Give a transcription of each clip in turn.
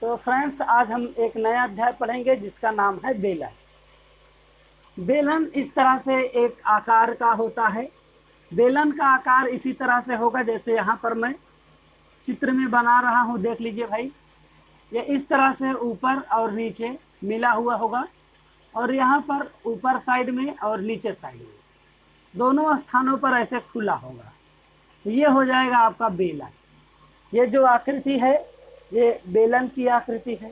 तो फ्रेंड्स, आज हम एक नया अध्याय पढ़ेंगे जिसका नाम है बेलन। बेलन इस तरह से एक आकार का होता है। बेलन का आकार इसी तरह से होगा जैसे यहाँ पर मैं चित्र में बना रहा हूँ, देख लीजिए भाई। ये इस तरह से ऊपर और नीचे मिला हुआ होगा, और यहाँ पर ऊपर साइड में और नीचे साइड में दोनों स्थानों पर ऐसे खुला होगा। तो ये हो जाएगा आपका बेलन। ये जो आकृति है ये बेलन की आकृति है।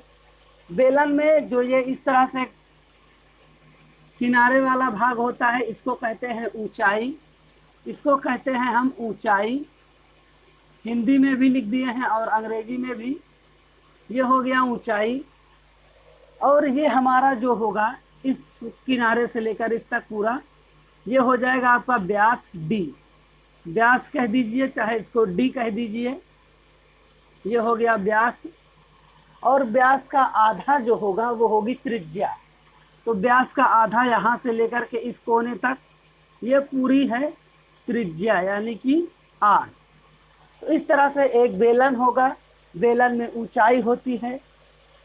बेलन में जो ये इस तरह से किनारे वाला भाग होता है इसको कहते हैं ऊंचाई। इसको कहते हैं हम ऊंचाई। हिंदी में भी लिख दिए हैं और अंग्रेजी में भी। ये हो गया ऊंचाई। और ये हमारा जो होगा इस किनारे से लेकर इस तक पूरा, ये हो जाएगा आपका व्यास डी। व्यास कह दीजिए, चाहे इसको डी कह दीजिए। ये हो गया व्यास। और व्यास का आधा जो होगा वो होगी त्रिज्या। तो व्यास का आधा यहाँ से लेकर के इस कोने तक ये पूरी है त्रिज्या, यानी कि आर। तो इस तरह से एक बेलन होगा। बेलन में ऊंचाई होती है,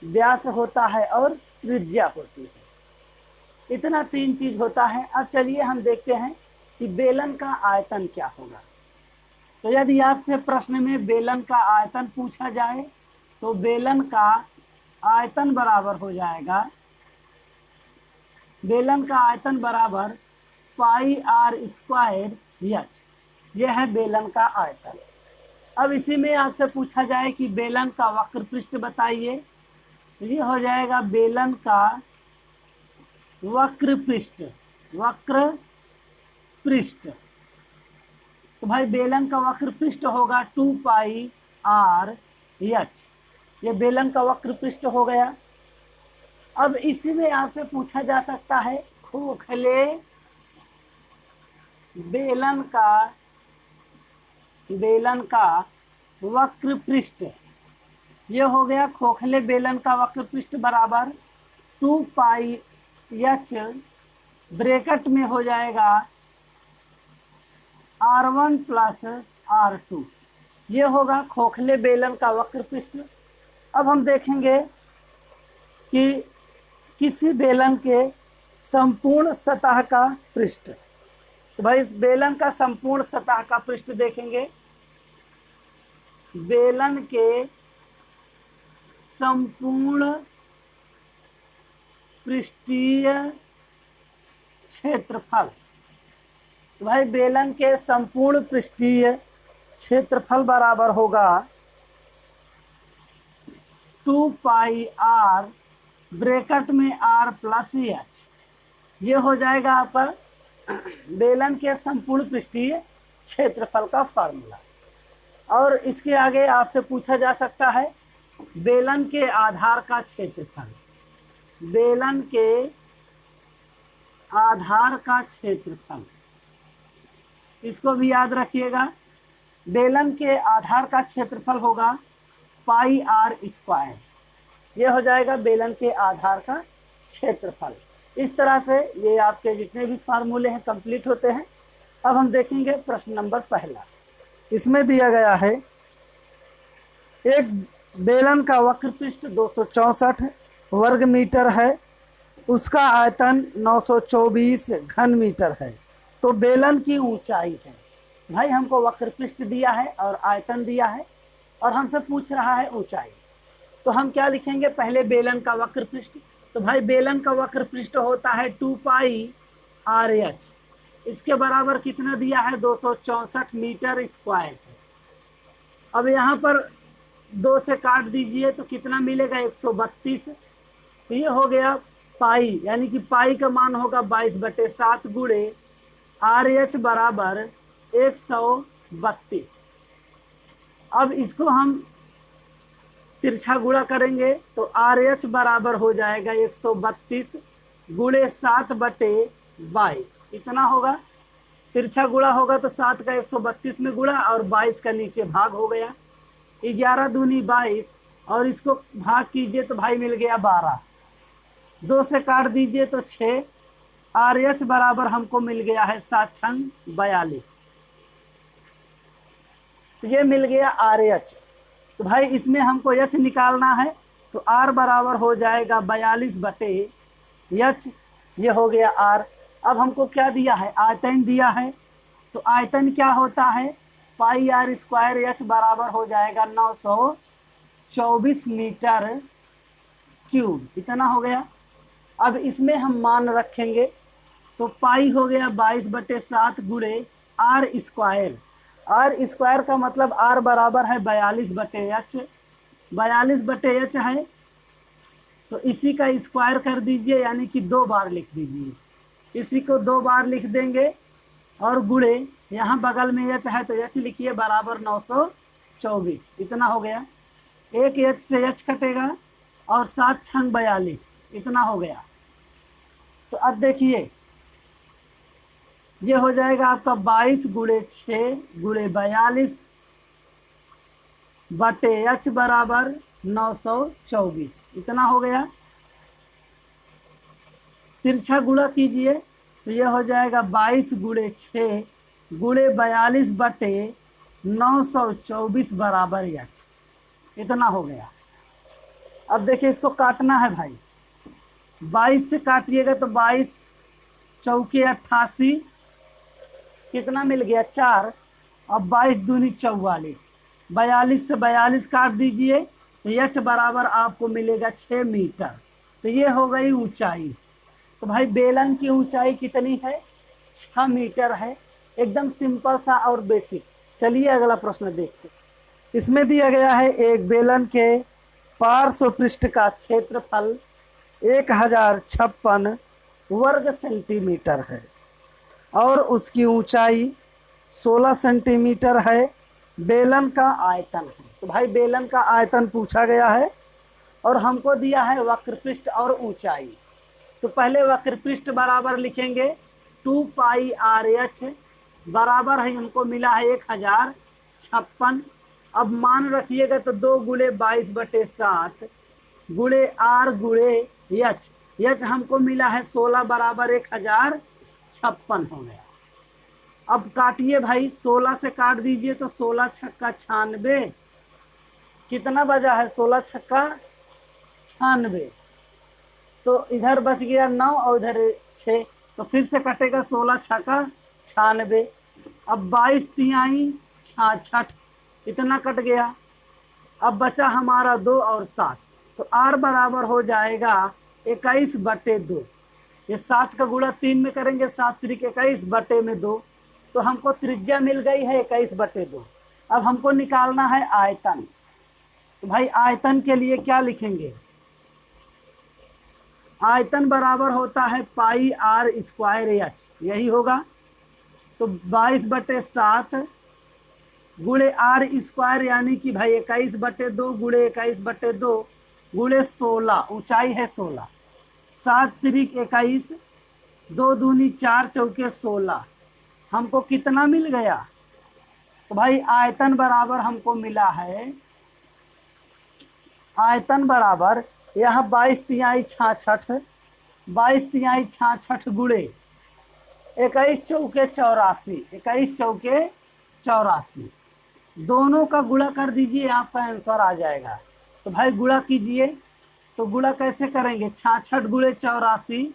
व्यास होता है और त्रिज्या होती है। इतना तीन चीज होता है। अब चलिए हम देखते हैं कि बेलन का आयतन क्या होगा। तो यदि आपसे प्रश्न में बेलन का आयतन पूछा जाए तो बेलन का आयतन बराबर हो जाएगा, बेलन का आयतन बराबर पाई आर स्क्वायर एच। यह है बेलन का आयतन। अब इसी में आपसे पूछा जाए कि बेलन का वक्र पृष्ठ बताइए, तो ये हो जाएगा बेलन का वक्र पृष्ठ। वक्र पृष्ठ, तो भाई बेलन का वक्र पृष्ठ होगा 2 पाई आर एच। ये बेलन का वक्र पृष्ठ हो गया। अब इसी में आपसे पूछा जा सकता है खोखले बेलन का वक्र पृष्ठ। ये हो गया खोखले बेलन का वक्र पृष्ठ बराबर 2 पाई एच, ब्रैकेट में हो जाएगा R1 प्लस R2। ये होगा खोखले बेलन का वक्र पृष्ठ। अब हम देखेंगे कि किसी बेलन के संपूर्ण सतह का पृष्ठ। तो भाई इस बेलन का संपूर्ण सतह का पृष्ठ देखेंगे। बेलन के संपूर्ण पृष्ठीय क्षेत्रफल। तो भाई बेलन के संपूर्ण पृष्ठीय क्षेत्रफल बराबर होगा 2 पाई आर, ब्रैकेट में आर प्लस एच। ये हो जाएगा आपका बेलन के संपूर्ण पृष्ठीय क्षेत्रफल का फॉर्मूला। और इसके आगे आपसे पूछा जा सकता है बेलन के आधार का क्षेत्रफल। बेलन के आधार का क्षेत्रफल, इसको भी याद रखिएगा। बेलन के आधार का क्षेत्रफल होगा पाई आर स्क्वायर। यह हो जाएगा बेलन के आधार का क्षेत्रफल। इस तरह से ये आपके जितने भी फार्मूले हैं कंप्लीट होते हैं। अब हम देखेंगे प्रश्न नंबर पहला। इसमें दिया गया है एक बेलन का वक्र पृष्ठ 264 वर्ग मीटर है, उसका आयतन 924 घन मीटर है। तो बेलन की ऊंचाई है। भाई हमको वक्र पृष्ठ दिया है और आयतन दिया है और हमसे पूछ रहा है ऊंचाई। तो हम क्या लिखेंगे, पहले बेलन का वक्र पृष्ठ। तो भाई बेलन का वक्र पृष्ठ होता है 2 पाई आर एच। इसके बराबर कितना दिया है, 264 मीटर स्क्वायर। अब यहाँ पर 2 से काट दीजिए तो कितना मिलेगा, 132। तो ये हो गया पाई, यानी कि पाई का मान होगा 22/7 गुणे आर एच बराबर 132। अब इसको हम तिरछा गुणा करेंगे तो आर एच बराबर हो जाएगा 132 गुणे 7/22। इतना होगा। तिरछा गुणा होगा तो 7 का 132 में गुणा और 22 का नीचे भाग हो गया। 11 दूनी 22 और इसको भाग कीजिए तो भाई मिल गया 12। 2 से काट दीजिए तो 6। आर एच बराबर हमको मिल गया है 7 छंग 42। ये मिल गया आर एच। तो भाई इसमें हमको एच निकालना है तो R बराबर हो जाएगा 42/H, ये हो गया R। अब हमको क्या दिया है, आयतन दिया है, तो आयतन क्या होता है, पाई R स्क्वायर H बराबर हो जाएगा 924 मीटर क्यूब, इतना हो गया। अब इसमें हम मान रखेंगे, तो पाई हो गया 22/7 गुणे R स्क्वायर। R स्क्वायर का मतलब R बराबर है 42/H, 42/H है, तो इसी का स्क्वायर कर दीजिए, यानी कि 2 बार लिख दीजिए। इसी को 2 बार लिख देंगे और गुणे, यहाँ बगल में H है तो H लिखिए बराबर 924, इतना हो गया। एक H से H कटेगा और 7 छंग 42, इतना हो गया। तो अब देखिए ये हो जाएगा आपका 22 गुणे 6 गुणे 42/H बराबर 924, इतना हो गया। तिरछा गुणा कीजिए तो ये हो जाएगा 22 गुणे 6 गुणे 42/924 बराबर H, इतना हो गया। अब देखिए इसको काटना है भाई, 22 से काटिएगा तो 22 चौके 88, कितना मिल गया 4। अब 22 दूनी 44, 42 से 42 काट दीजिए तो H बराबर आपको मिलेगा 6 मीटर। तो ये हो गई ऊंचाई। तो भाई बेलन की ऊंचाई कितनी है, 6 मीटर है। एकदम सिंपल सा और बेसिक। चलिए अगला प्रश्न देखते। इसमें दिया गया है एक बेलन के पार्श्व पृष्ठ का क्षेत्रफल 1056 वर्ग सेंटीमीटर है और उसकी ऊंचाई 16 सेंटीमीटर है। बेलन का आयतन है। तो भाई बेलन का आयतन पूछा गया है और हमको दिया है वक्रपृष्ठ और ऊंचाई। तो पहले वक्रपृष्ठ बराबर लिखेंगे 2 पाई RH बराबर है, हमको मिला है 1056। अब मान रखिएगा तो 2 गुणे 22/7 गुणे R गुणे H हमको मिला है 16 बराबर 1056 हो गया। अब काटिए भाई, 16 से काट दीजिए तो 16 छक्का 96, कितना बजा है 16 छक्का 96, तो इधर बच गया 9 और इधर 6, तो फिर से कटेगा 16 छक्का 96। अब 22 तिहाई 66, इतना कट गया। अब बचा हमारा 2 और 7, तो R बराबर हो जाएगा 21/2। ये 7 का गुणा 3 में करेंगे, 7 3 21/2, तो हमको त्रिज्या मिल गई है 21/2। अब हमको निकालना है आयतन। तो भाई आयतन के लिए क्या लिखेंगे, आयतन बराबर होता है पाई R स्क्वायर H, यही होगा। तो 22/7 गुणे R स्क्वायर, यानी कि भाई 21/2 गुणे 21/2 गुणे 16, ऊंचाई है 16, 7 त्रिक 21, 2 दूनी 4 चौके 16, हमको कितना मिल गया। तो भाई आयतन बराबर हमको मिला है, आयतन बराबर यहाँ 22 तिहाई 66, 22 तिहाई 66 गुणे 21 चौके 84, 21 चौके 84, दोनों का गुणा कर दीजिए, आपका आंसर आ जाएगा। तो भाई गुणा कीजिए, तो गुणा कैसे करेंगे, 66 गुणे 84,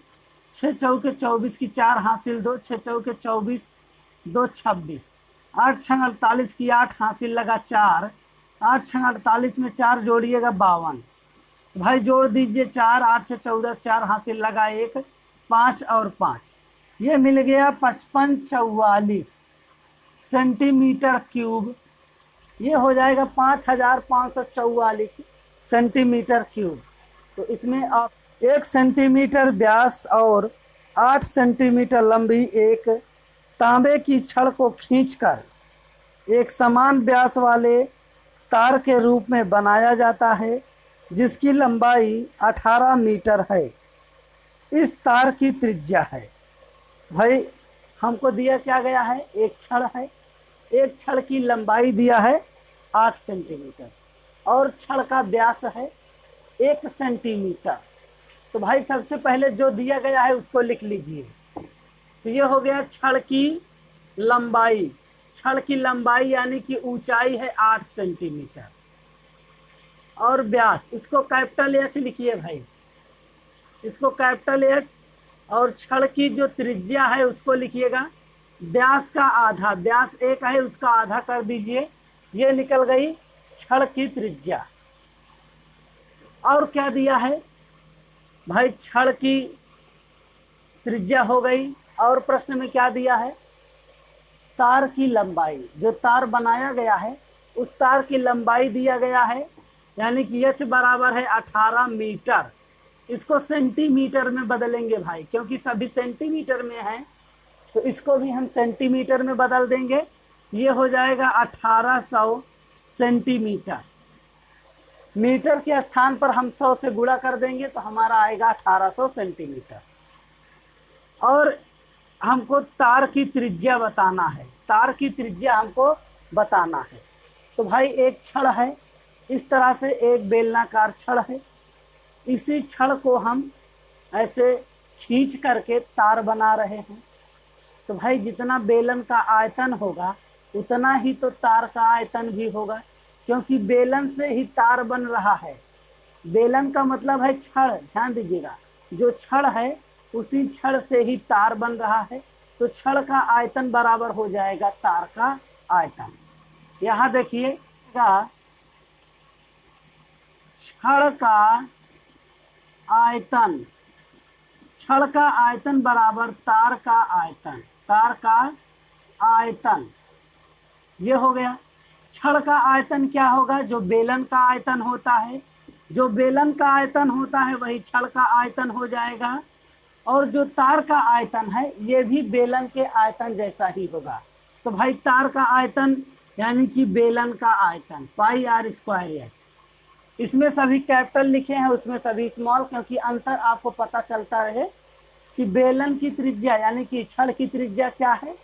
6 चौके 24 की 4 हासिल 2, 6 चौके 24, 2 26, 8 छंग 48 की 8 हासिल लगा 4, 8 छंग 48 में 4 जोड़िएगा 52, भाई जोड़ दीजिए 4, 8 से 14, 4 हासिल लगा 1, 5 और 5, ये मिल गया 5544 सेंटीमीटर क्यूब। ये हो जाएगा 5544 सेंटीमीटर क्यूब। तो इसमें आप 1 सेंटीमीटर व्यास और 8 सेंटीमीटर लंबी एक तांबे की छड़ को खींचकर एक समान व्यास वाले तार के रूप में बनाया जाता है, जिसकी लंबाई 18 मीटर है। इस तार की त्रिज्या है, भाई हमको दिया क्या गया है, एक छड़ है, एक छड़ की लंबाई दिया है 8 सेंटीमीटर और छड़ का व्यास है 1 सेंटीमीटर। तो भाई सबसे पहले जो दिया गया है उसको लिख लीजिए। तो ये हो गया छड़ की लंबाई, छड़ की लंबाई यानी कि ऊंचाई है 8 सेंटीमीटर और व्यास, इसको कैपिटल एच लिखिए भाई, इसको कैपिटल एच, और छड़ की जो त्रिज्या है उसको लिखिएगा व्यास का आधा, व्यास 1 है उसका आधा कर दीजिए, ये निकल गई छड़ की त्रिज्या। और क्या दिया है भाई, छड़ की त्रिज्या हो गई, और प्रश्न में क्या दिया है, तार की लंबाई, जो तार बनाया गया है उस तार की लंबाई दिया गया है, यानी कि h बराबर है 18 मीटर। इसको सेंटीमीटर में बदलेंगे भाई, क्योंकि सभी सेंटीमीटर में है, तो इसको भी हम सेंटीमीटर में बदल देंगे। ये हो जाएगा 1800 सेंटीमीटर। मीटर के स्थान पर हम 100 से गुणा कर देंगे तो हमारा आएगा 1800 सेंटीमीटर। और हमको तार की त्रिज्या बताना है, तार की त्रिज्या हमको बताना है। तो भाई एक छड़ है, इस तरह से एक बेलनाकार छड़ है, इसी छड़ को हम ऐसे खींच करके तार बना रहे हैं। तो भाई जितना बेलन का आयतन होगा उतना ही तो तार का आयतन भी होगा, क्योंकि बेलन से ही तार बन रहा है। बेलन का मतलब है छड़, ध्यान दीजिएगा, जो छड़ है उसी छड़ से ही तार बन रहा है, तो छड़ का आयतन बराबर हो जाएगा तार का आयतन। यहाँ देखिएगा, छड़ का आयतन, छड़ का आयतन बराबर तार का आयतन, तार का आयतन, ये हो गया। छड़ का आयतन क्या होगा, जो बेलन का आयतन होता है, जो बेलन का आयतन होता है वही छड़ का आयतन हो जाएगा। और जो तार का आयतन है ये भी बेलन के आयतन जैसा ही होगा। तो भाई तार का आयतन यानी कि बेलन का आयतन पाई आर स्क्वायर एच, इसमें सभी कैपिटल लिखे हैं, उसमें सभी स्मॉल, क्योंकि अंतर आपको पता चलता रहे कि बेलन की त्रिज्या यानी कि छड़ की त्रिज्या क्या है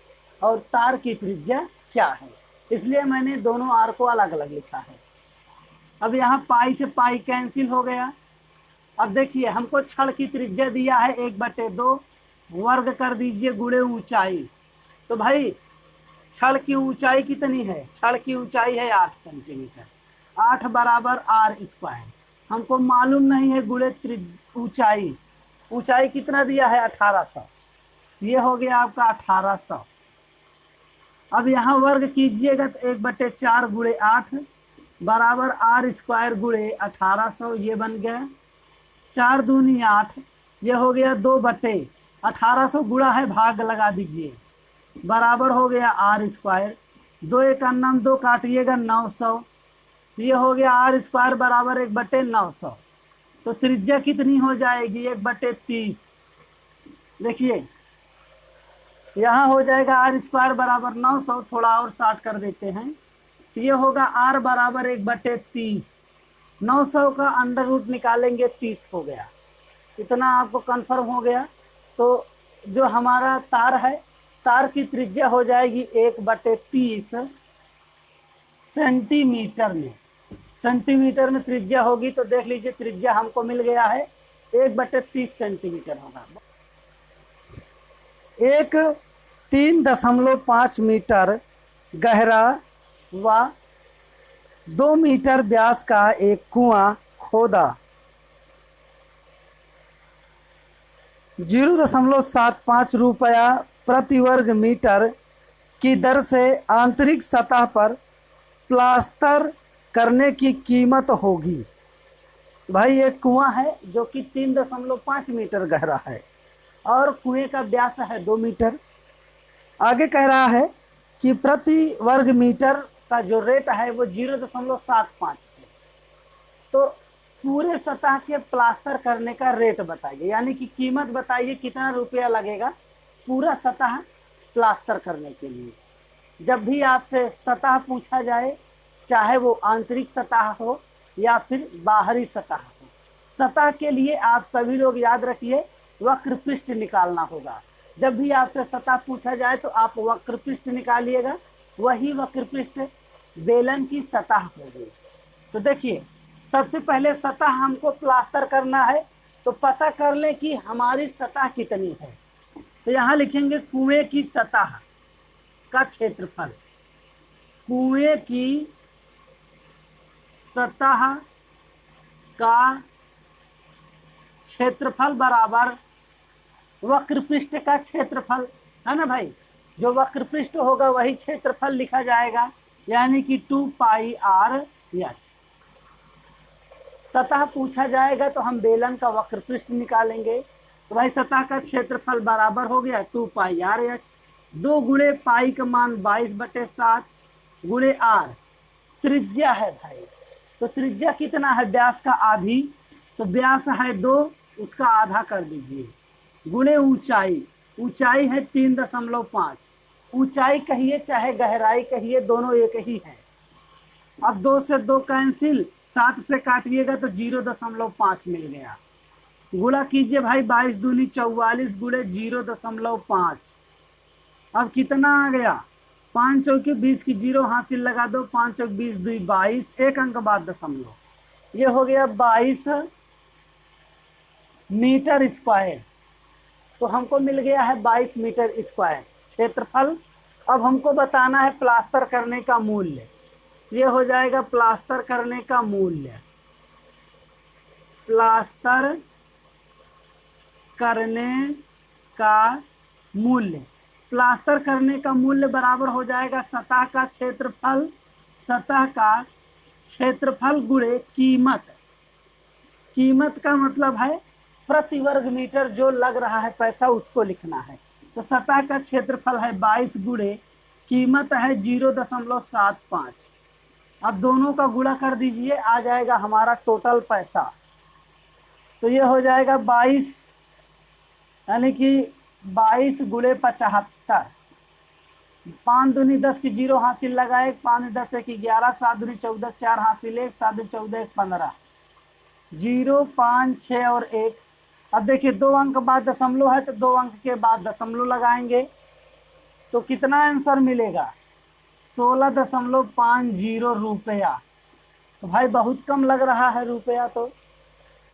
और तार की त्रिज्या क्या है, इसलिए मैंने दोनों आर को अलग अलग लिखा है। अब यहाँ पाई से पाई कैंसिल हो गया। अब देखिए हमको छड़ की त्रिज्या दिया है 1/2, वर्ग कर दीजिए गुणे ऊंचाई। तो भाई छड़ की ऊंचाई कितनी है, छड़ की ऊंचाई है 8 सेंटीमीटर, 8 बराबर आर स्क्वायर, हमको मालूम नहीं है गुणे ऊंचाई, ऊंचाई कितना दिया है 1800, ये हो गया आपका 1800। अब यहाँ वर्ग कीजिएगा तो 1/4 गुणे 8 बराबर आर स्क्वायर गुणे 1800, ये बन गया 4 दूनी 8, ये हो गया 2/1800 गुणा है भाग लगा दीजिए, बराबर हो गया आर स्क्वायर, 2 1 2 काटिएगा 900, ये हो गया आर स्क्वायर बराबर 1/900। तो त्रिज्या कितनी हो जाएगी 1/30। देखिए यहाँ हो जाएगा आर स्क्वायर बराबर 900, थोड़ा और 60 कर देते हैं, तो ये होगा आर बराबर 1/30, 900 का अंडर रूट निकालेंगे 30 हो गया, इतना आपको कंफर्म हो गया। तो जो हमारा तार है, तार की त्रिज्या हो जाएगी 1/30 सेंटीमीटर में, सेंटीमीटर में त्रिज्या होगी, तो देख लीजिए त्रिज्या हमको मिल गया है 1/30 सेंटीमीटर होगा। एक 3.5 मीटर गहरा व 2 मीटर व्यास का एक कुआं खोदा, 0.75 रुपया प्रति वर्ग मीटर की दर से आंतरिक सतह पर प्लास्टर करने की कीमत होगी। भाई एक कुआं है जो कि 3.5 मीटर गहरा है और कुएं का व्यास है 2 मीटर। आगे कह रहा है कि प्रति वर्ग मीटर का जो रेट है वो 0.75 है। तो पूरे सतह के प्लास्टर करने का रेट बताइए, यानी कि कीमत बताइए कितना रुपया लगेगा पूरा सतह प्लास्टर करने के लिए। जब भी आपसे सतह पूछा जाए, चाहे वो आंतरिक सतह हो या फिर बाहरी सतह हो, सतह के लिए आप सभी लोग याद रखिए वक्र पृष्ठ निकालना होगा। जब भी आपसे सतह पूछा जाए तो आप वक्र पृष्ठ निकालिएगा, वही वक्र पृष्ठ बेलन की सतह होगी। तो देखिए सबसे पहले सतह हमको प्लास्टर करना है, तो पता कर लें कि हमारी सतह कितनी है। तो यहाँ लिखेंगे कुएं की सतह का क्षेत्रफल, कुएं की सतह का क्षेत्रफल बराबर वक्र पृष्ठ का क्षेत्रफल, है ना भाई। जो वक्र पृष्ठ होगा वही क्षेत्रफल लिखा जाएगा, यानी कि 2πr/h। सतह पूछा जाएगा तो हम बेलन का वक्र पृष्ठ निकालेंगे। तो भाई सतह का क्षेत्रफल बराबर हो गया 2πr/h। 2 गुणे पाई का मान 22/7 गुणे r, त्रिज्या है भाई। तो त्रिज्या कितना है, व्यास का आधी, तो व्यास है 2, उसका आधा कर दीजिए, गुणे ऊंचाई, ऊंचाई है 3.5। ऊंचाई कहिए चाहे गहराई कहिए, दोनों एक ही है। अब 2 से 2 कैंसिल, 7 से काटिएगा तो 0.5 मिल गया। गुणा कीजिए भाई, 22 दूनी 44 गुणे 0.5। अब कितना आ गया, 5 चौके 20 की 0 हासिल लगा दो, 5 चौक 20 2 22, एक अंक बाद दशमलव, ये हो गया 22 मीटर स्क्वायर। तो हमको मिल गया है 22 मीटर स्क्वायर क्षेत्रफल। अब हमको बताना है प्लास्टर करने का मूल्य। ये हो जाएगा प्लास्टर करने का मूल्य, प्लास्टर करने का मूल्य, प्लास्टर करने का मूल्य बराबर हो जाएगा सतह का क्षेत्रफल, सतह का क्षेत्रफल गुणे कीमत। कीमत का मतलब है प्रति वर्ग मीटर जो लग रहा है पैसा, उसको लिखना है। तो सतह का क्षेत्रफल है 22 गुणे कीमत है 0.75। अब दोनों का गुणा कर दीजिए, आ जाएगा हमारा टोटल पैसा। तो ये हो जाएगा 22, यानी कि 22 गुणे 75। 5 दूनी 10 की 0 हासिल लगाए, 5 10 1 11, 7 दूनी 14 4 हासिल 1, 7 दूनी 14 1 15, 0 5 6 और 1। अब देखिए 2 अंक बाद दशमलव है तो 2 अंक के बाद दशमलव लगाएंगे, तो कितना आंसर मिलेगा, 16.50 रुपया। तो भाई बहुत कम लग रहा है रुपया तो।